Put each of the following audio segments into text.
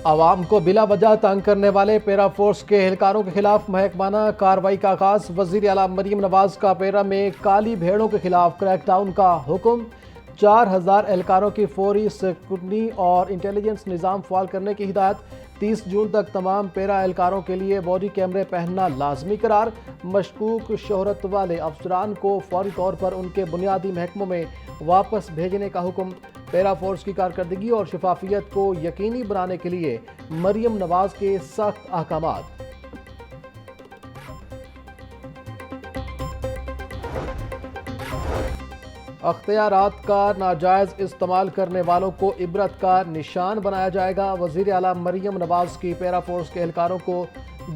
عوام کو بلا وجہ تنگ کرنے والے پیرا فورس کے اہلکاروں کے خلاف محکمانہ کارروائی کا آغاز۔ وزیر اعلیٰ مریم نواز کا پیرا میں کالی بھیڑوں کے خلاف کریک ڈاؤن کا حکم۔ 4000 اہلکاروں کی فوری سیکورٹی اور انٹیلیجنس نظام فعال کرنے کی ہدایت۔ 30 جون تک تمام پیرا اہلکاروں کے لیے باڈی کیمرے پہننا لازمی قرار۔ مشکوک شہرت والے افسران کو فوری طور پر ان کے بنیادی محکموں میں واپس بھیجنے کا حکم۔ پیرا فورس کی کارکردگی اور شفافیت کو یقینی بنانے کے لیے مریم نواز کے سخت احکامات۔ اختیارات کا ناجائز استعمال کرنے والوں کو عبرت کا نشان بنایا جائے گا۔ وزیر اعلیٰ مریم نواز کی پیرا فورس کے اہلکاروں کو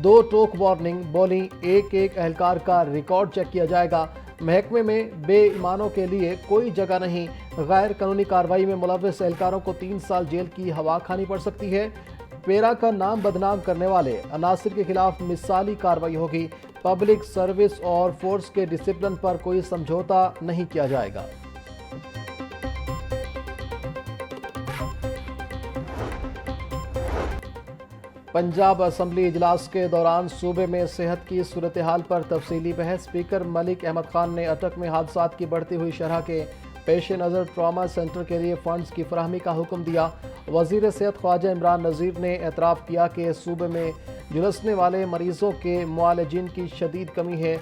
2 ٹوک وارننگ، بولیں ایک اہلکار کا ریکارڈ چیک کیا جائے گا۔ محکمے میں بے ایمانوں کے لیے کوئی جگہ نہیں۔ غیر قانونی کارروائی میں ملوث اہلکاروں کو 3 سال جیل کی ہوا کھانی پڑ سکتی ہے۔ پیرا کا نام بدنام کرنے والے عناصر کے خلاف مثالی کارروائی ہوگی۔ پبلک سروس اور فورس کے ڈسپلن پر کوئی سمجھوتا نہیں کیا جائے گا۔ پنجاب اسمبلی اجلاس کے دوران صوبے میں صحت کی صورتحال پر تفصیلی بحث۔ اسپیکر ملک احمد خان نے اٹک میں حادثات کی بڑھتی ہوئی شرح کے پیش نظر ٹراما سینٹر کے لیے فنڈز کی فراہمی کا حکم دیا۔ وزیر صحت خواجہ عمران نذیر نے اعتراف کیا کہ صوبے میں جھلسنے والے مریضوں کے معالجین کی شدید کمی ہے،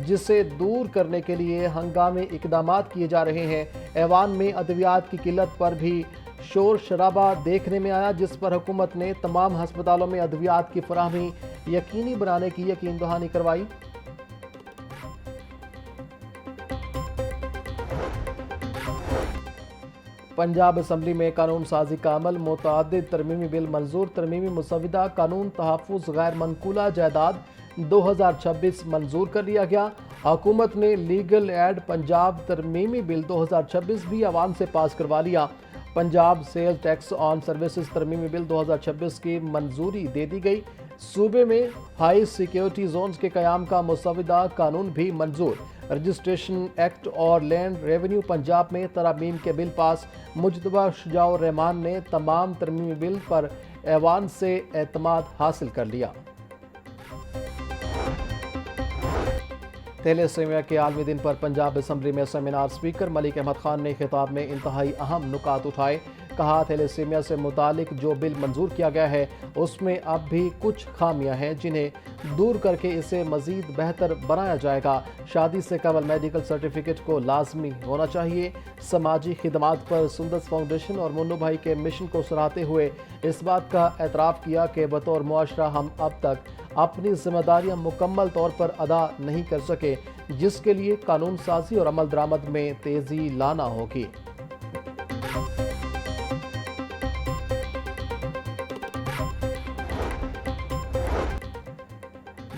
جسے دور کرنے کے لیے ہنگامی اقدامات کیے جا رہے ہیں۔ ایوان میں ادویات کی قلت پر بھی شور شرابہ دیکھنے میں آیا، جس پر حکومت نے تمام ہسپتالوں میں ادویات کی فراہمی یقینی بنانے کی یقین دہانی کروائی۔ پنجاب اسمبلی میں قانون سازی کا عمل۔ متعدد ترمیمی بل منظور۔ ترمیمی مسودہ قانون تحفظ غیر منقولہ جائیداد 2026 منظور کر لیا گیا۔ حکومت نے لیگل ایڈ پنجاب ترمیمی بل 2026 بھی ایوان سے پاس کروا لیا۔ Punjab sale tax on services ترمیمی بل 2026 کی منظوری دے دی گئی۔ صوبے میں ہائی سیکیورٹی زونز کے قیام کا مسودہ قانون بھی منظور۔ رجسٹریشن ایکٹ اور لینڈ ریونیو پنجاب میں ترامیم کے بل پاس۔ مجتبیٰ شجاع الرحمان نے تمام ترمیمی بل پر ایوان سے اعتماد حاصل کر لیا۔ تھیلیسیمیا کے عالمی دن پر پنجاب اسمبلی میں سیمینار۔ اسپیکر ملک احمد خان نے خطاب میں انتہائی اہم نکات اٹھائے۔ کہا تھیلیسیمیا سے متعلق جو بل منظور کیا گیا ہے اس میں اب بھی کچھ خامیاں ہیں، جنہیں دور کر کے اسے مزید بہتر بنایا جائے گا۔ شادی سے قبل میڈیکل سرٹیفکیٹ کو لازمی ہونا چاہیے۔ سماجی خدمات پر سندس فاؤنڈیشن اور منو بھائی کے مشن کو سراہتے ہوئے اس بات کا اعتراف کیا کہ بطور معاشرہ ہم اب تک اپنی ذمہ داریاں مکمل طور پر ادا نہیں کر سکے، جس کے لیے قانون سازی اور عمل درآمد میں تیزی لانا ہوگی۔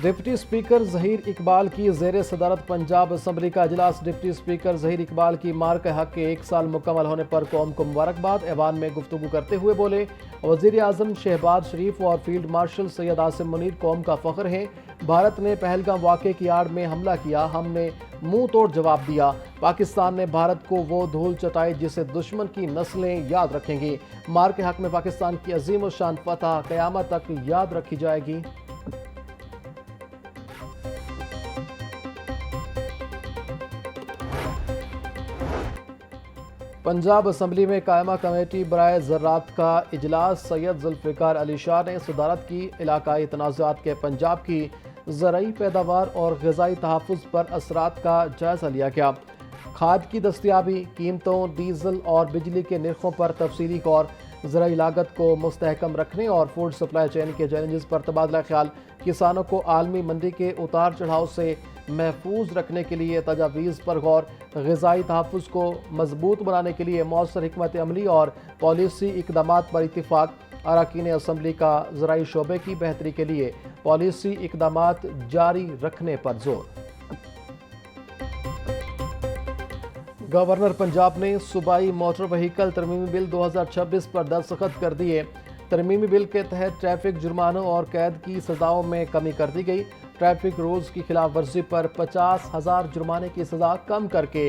ڈپٹی اسپیکر ظہیر اقبال کی زیر صدارت پنجاب اسمبلی کا اجلاس۔ ڈپٹی اسپیکر ظہیر اقبال کی مارکہ حق کے 1 سال مکمل ہونے پر قوم کو مبارکباد۔ ایوان میں گفتگو کرتے ہوئے بولے، وزیر اعظم شہباز شریف اور فیلڈ مارشل سید عاصم منیر قوم کا فخر ہیں۔ بھارت نے پہلگام واقعے کی آڑ میں حملہ کیا، ہم نے منہ توڑ جواب دیا۔ پاکستان نے بھارت کو وہ دھول چٹائی جسے دشمن کی نسلیں یاد رکھیں گی۔ مارکہ حق میں پاکستان کی عظیم الشان فتح قیامت تک یاد رکھی جائے گی۔ پنجاب اسمبلی میں قائمہ کمیٹی برائے زراعت کا اجلاس۔ سید ذوالفقار علی شاہ نے صدارت کی۔ علاقائی تنازعات کے پنجاب کی زرعی پیداوار اور غذائی تحفظ پر اثرات کا جائزہ لیا گیا۔ کھاد کی دستیابی، قیمتوں، ڈیزل اور بجلی کے نرخوں پر تفصیلی غور۔ زرعی لاگت کو مستحکم رکھنے اور فوڈ سپلائی چین کے چیلنجز پر تبادلہ خیال۔ کسانوں کو عالمی منڈی کے اتار چڑھاؤ سے محفوظ رکھنے کے لیے تجاویز پر غور۔ غذائی تحفظ کو مضبوط بنانے کے لیے مؤثر حکمت عملی اور پالیسی اقدامات پر اتفاق۔ اراکین اسمبلی کا زرعی شعبے کی بہتری کے لیے پالیسی اقدامات جاری رکھنے پر زور۔ گورنر پنجاب نے صوبائی موٹر وہیکل ترمیمی بل 2026 پر دستخط کر دیے۔ ترمیمی بل کے تحت ٹریفک جرمانوں اور قید کی سزاؤں میں کمی کر دی گئی۔ ٹریفک رولز کی خلاف ورزی پر 50,000 جرمانے کی سزا کم کر کے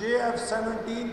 JF-17